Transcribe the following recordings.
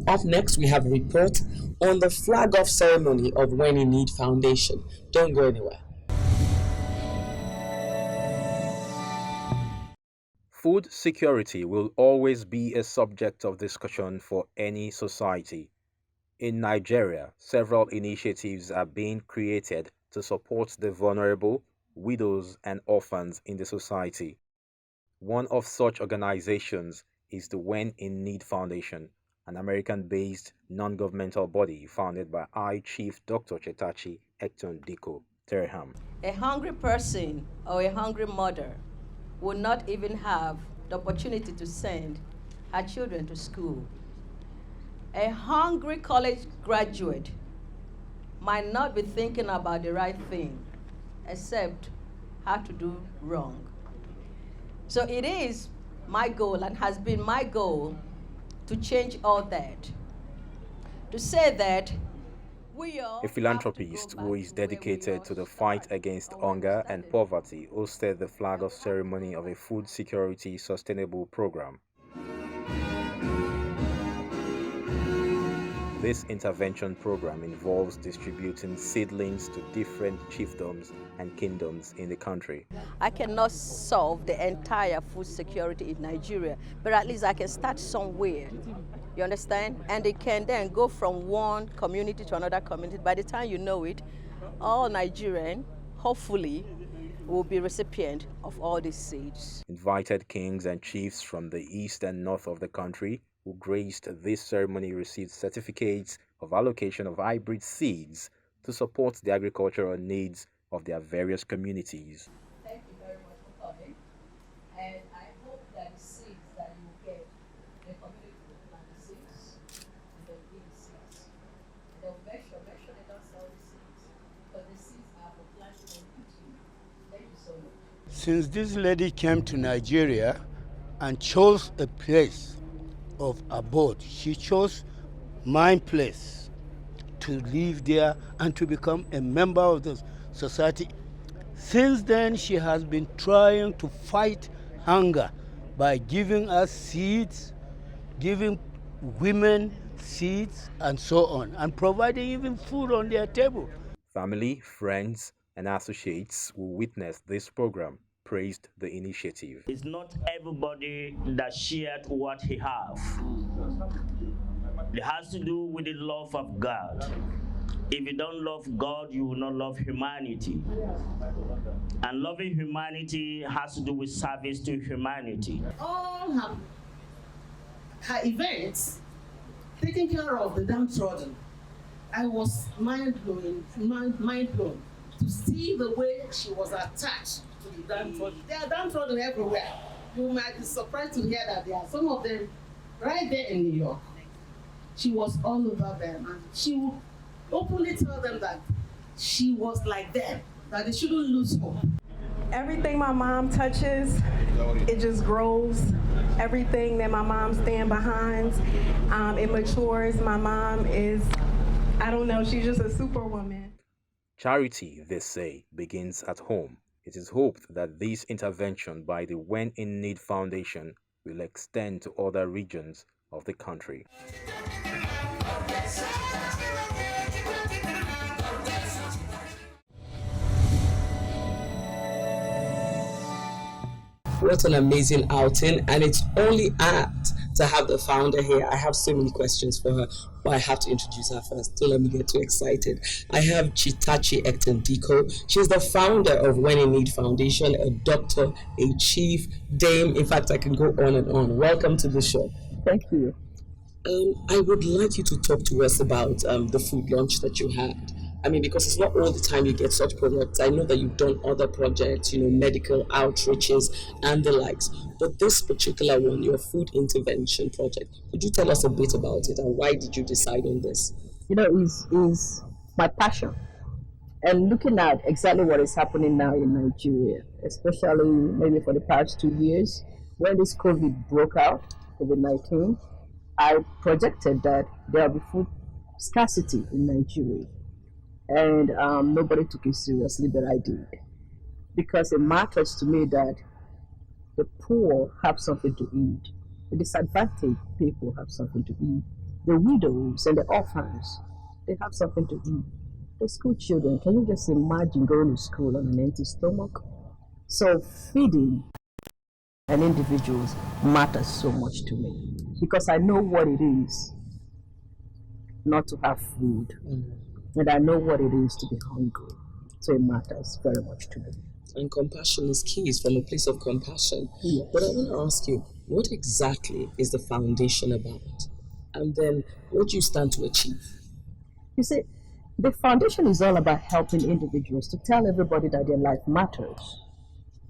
Up next, we have a report on the flag-off ceremony of When in Need Foundation. Don't go anywhere. Food security will always be a subject of discussion for any society. In Nigeria, several initiatives are being created to support the vulnerable, widows, and orphans in the society. One of such organizations is the When in Need Foundation, an American-based non-governmental body founded by Chief Dr. Chetachi Ecton Diko Terham. A hungry person or a hungry mother will not even have the opportunity to send her children to school. A hungry college graduate might not be thinking about the right thing, except how to do wrong. So it is my goal and has been my goal to change all that. To say that a philanthropist who is dedicated to the fight against hunger and poverty hosted the flag-off ceremony of a food security sustainable program. This intervention program involves distributing seedlings to different chiefdoms and kingdoms in the country. I cannot solve the entire food security in Nigeria, but at least I can start somewhere. You understand? And it can then go from one community to another community. By the time you know it, all Nigerians, hopefully, will be recipient of all these seeds. Invited kings and chiefs from the east and north of the country who graced this ceremony received certificates of allocation of hybrid seeds to support the agricultural needs of their various communities. Thank you very much for coming, and I hope that the seeds that you will get, the community will plant the seeds, and they'll give the seeds. And they'll make sure they don't sell the seeds, but the seeds are for planting on YouTube. Thank you so much. Since this lady came to Nigeria and chose a place of abode, she chose my place to live there and to become a member of the society. Since then, she has been trying to fight hunger by giving us seeds, giving women seeds, and so on, and providing even food on their table. Family, friends, and associates who witnessed this program praised the initiative. It's not everybody that shared what he has. It has to do with the love of God. If you don't love God, you will not love humanity. And loving humanity has to do with service to humanity. All her events, taking care of the downtrodden, I was mind blown to see the way she was attached to the downtrodden. They are downtrodden everywhere. You might be surprised to hear that there are some of them right there in New York. She was all over them, and she would openly tell them that she was like them, that they shouldn't lose hope. Everything my mom touches, it just grows. Everything that my mom stands behind, it matures. My mom is, I don't know, she's just a superwoman. Charity, they say, begins at home. It is hoped that this intervention by the When in Need Foundation will extend to other regions of the country. What an amazing outing, and it's only apt to have the founder here. I have so many questions for her, but I have to introduce her first. Don't let me get too excited. I have Chetachi Ecton Diko. She's the founder of When in Need Foundation, a doctor, a chief, dame. In fact, I can go on and on. Welcome to the show. Thank you. I would like you to talk to us about the food launch that you had. I mean, because it's not all the time you get such projects. I know that you've done other projects, medical outreaches and the likes. But this particular one, your food intervention project, could you tell us a bit about it and why did you decide on this? Is my passion. And looking at exactly what is happening now in Nigeria, especially maybe for the past 2 years, when this COVID broke out, COVID-19, I projected that there will be food scarcity in Nigeria. And nobody took it seriously, but I did. Because it matters to me that the poor have something to eat. The disadvantaged people have something to eat. The widows and the orphans, they have something to eat. The school children, can you just imagine going to school on an empty stomach? So feeding an individual matters so much to me because I know what it is not to have food, and I know what it is to be hungry. So it matters very much to me. And compassion is key. It's from a place of compassion. Yes. But I want to ask you, what exactly is the foundation about? And then what do you stand to achieve? You see, the foundation is all about helping individuals to tell everybody that their life matters.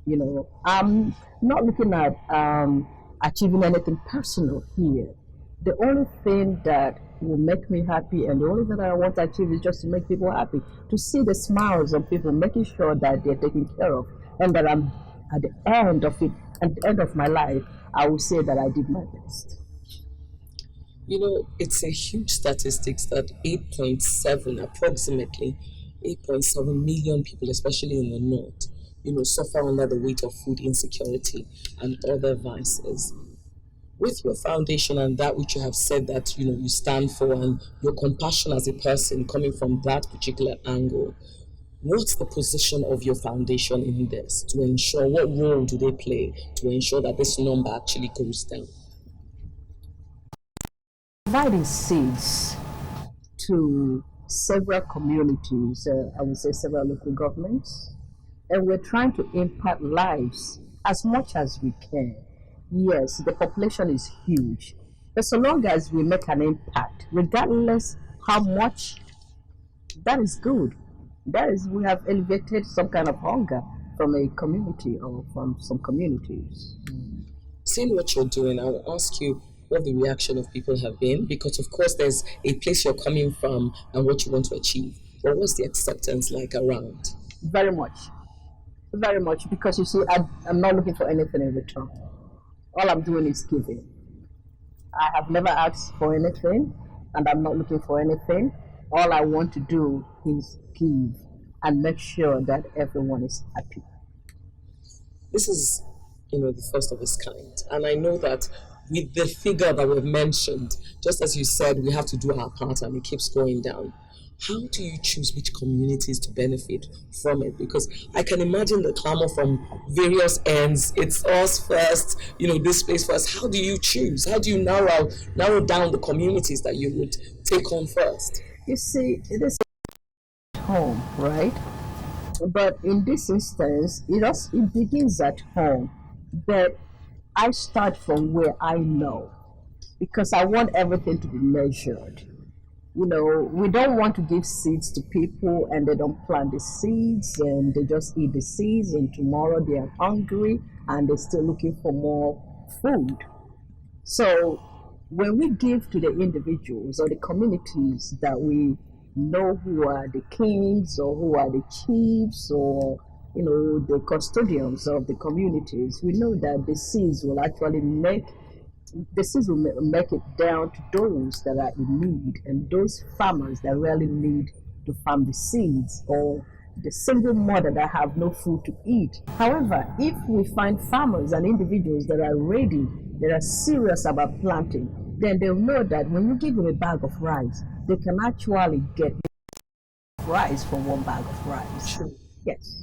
You know, I'm not looking at achieving anything personal here. The only thing that will make me happy and the only thing that I want to achieve is just to make people happy, to see the smiles on people, making sure that they're taken care of, and that I'm at the end of it, at the end of my life, I will say that I did my best. You know, it's a huge statistics that approximately 8.7 million people, especially in the north, suffer under the weight of food insecurity and other vices. With your foundation and that which you have said that you stand for, and your compassion as a person coming from that particular angle, what's the position of your foundation in this to ensure, what role do they play to ensure that this number actually goes down? Providing seeds to several communities, I would say several local governments, and we're trying to impact lives as much as we can. Yes, the population is huge, but so long as we make an impact, regardless how much, that is good. That is, we have elevated some kind of hunger from a community or from some communities. Seeing what you're doing, I will ask you what the reaction of people have been, because of course there's a place you're coming from and what you want to achieve. But what's the acceptance like around? Very much, because you see, I'm not looking for anything in return. All I'm doing is giving. I have never asked for anything, and I'm not looking for anything. All I want to do is give and make sure that everyone is happy. This is, the first of its kind. And I know that with the figure that we've mentioned, just as you said, we have to do our part and it keeps going down. How do you choose which communities to benefit from it? Because I can imagine the clamor from various ends. It's us first, this place first. How do you choose? How do you narrow down the communities that you would take on first? You see, it is home, right? But in this instance, it begins at home. But I start from where I know, because I want everything to be measured. We don't want to give seeds to people and they don't plant the seeds and they just eat the seeds, and tomorrow they are hungry and they're still looking for more food. So when we give to the individuals or the communities that we know who are the kings or who are the chiefs or the custodians of the communities, we know that the seeds will actually make it down to those that are in need and those farmers that really need to farm the seeds, or the single mother that have no food to eat. However, if we find farmers and individuals that are ready, that are serious about planting, then they'll know that when you give them a bag of rice, they can actually get rice from one bag of rice. True. Yes.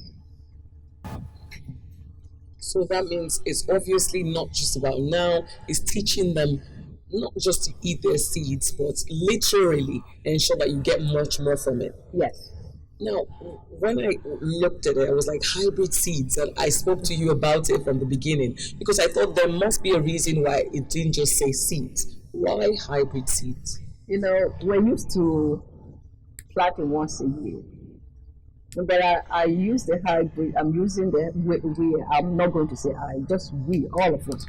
So that means it's obviously not just about now, it's teaching them not just to eat their seeds, but literally ensure that you get much more from it. Yes. Now, when I looked at it, I was like, hybrid seeds, and I spoke to you about it from the beginning because I thought there must be a reason why it didn't just say seeds. Why hybrid seeds? We're used to planting once a year. But I use the hybrid. I'm using we. I'm not going to say I. Just we, all of us,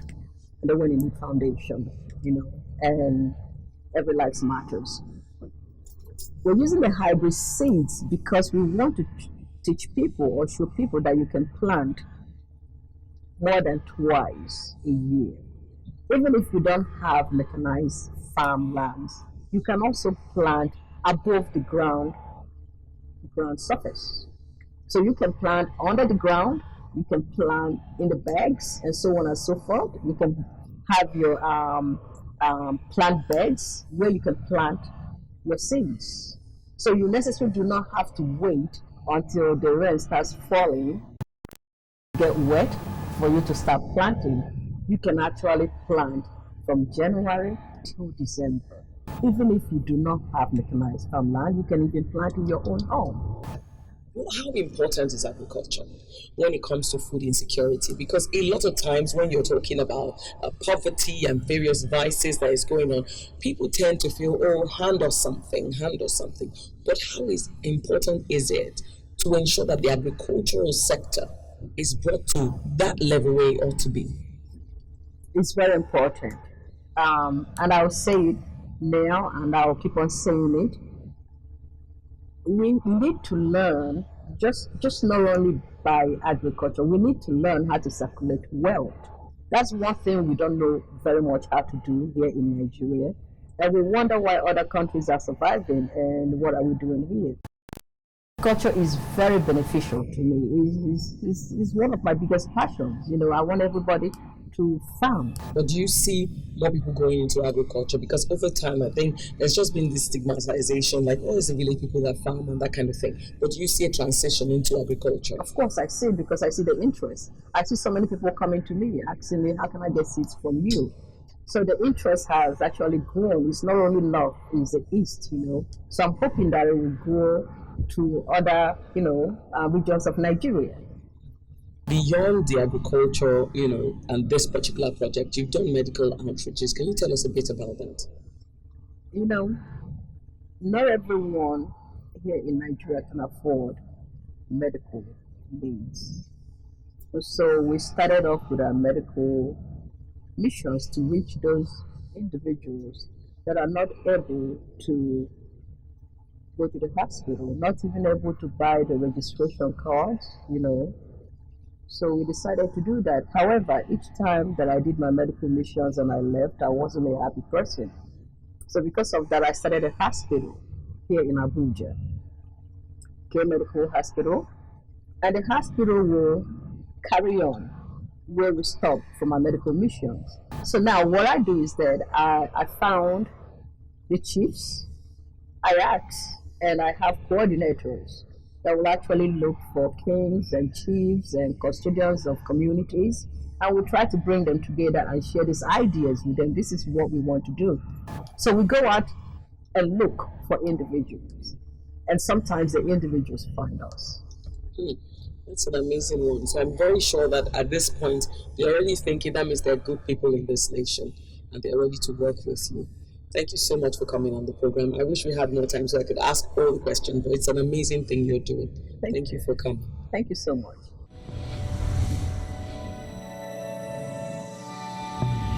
the Winning Foundation. And every life matters. We're using the hybrid seeds because we want to teach people or show people that you can plant more than twice a year. Even if you don't have mechanized farmlands, you can also plant above the ground surface. So you can plant under the ground, you can plant in the bags, and so on and so forth. You can have your plant beds where you can plant your seeds. So you necessarily do not have to wait until the rain starts falling, get wet for you to start planting. You can actually plant from January to December. Even if you do not have mechanized farmland, you can even plant in your own home. Well, how important is agriculture when it comes to food insecurity? Because a lot of times when you're talking about poverty and various vices that is going on, people tend to feel, oh, hand us something, hand us something. But how important is it to ensure that the agricultural sector is brought to that level where it ought to be? It's very important. And I'll say it now and I'll keep on saying it. We need to learn, just not only by agriculture, we need to learn how to circulate wealth. That's one thing we don't know very much how to do here in Nigeria. And we wonder why other countries are surviving and what are we doing here. Agriculture is very beneficial to me. It's one of my biggest passions. You know, I want everybody to farm. But do you see more people going into agriculture? Because over time, I think there's just been this stigmatization, like, oh, it's the village people that farm and that kind of thing. But do you see a transition into agriculture? Of course, I see, because I see the interest. I see so many people coming to me asking me, how can I get seeds from you? So the interest has actually grown. It's not only north, it's the east, you know. So I'm hoping that it will grow to other, regions of Nigeria. Beyond the agriculture, and this particular project, you've done medical outreaches. Can you tell us a bit about that? Not everyone here in Nigeria can afford medical needs. So we started off with our medical missions to reach those individuals that are not able to go to the hospital, not even able to buy the registration cards, So we decided to do that. However, each time that I did my medical missions and I left, I wasn't a happy person. So because of that, I started a hospital here in Abuja, K Medical Hospital. And the hospital will carry on where we stopped from our medical missions. So now what I do is that I found the chiefs, I asked, and I have coordinators that will actually look for kings and chiefs and custodians of communities, and we'll try to bring them together and share these ideas with them. This is what we want to do. So we go out and look for individuals, and sometimes the individuals find us. That's an amazing one. So I'm very sure that at this point, they're already thinking that means they're good people in this nation, and they're ready to work with you. Thank you so much for coming on the program. I wish we had more time so I could ask all the questions, but it's an amazing thing you're doing. Thank you for coming. Thank you so much.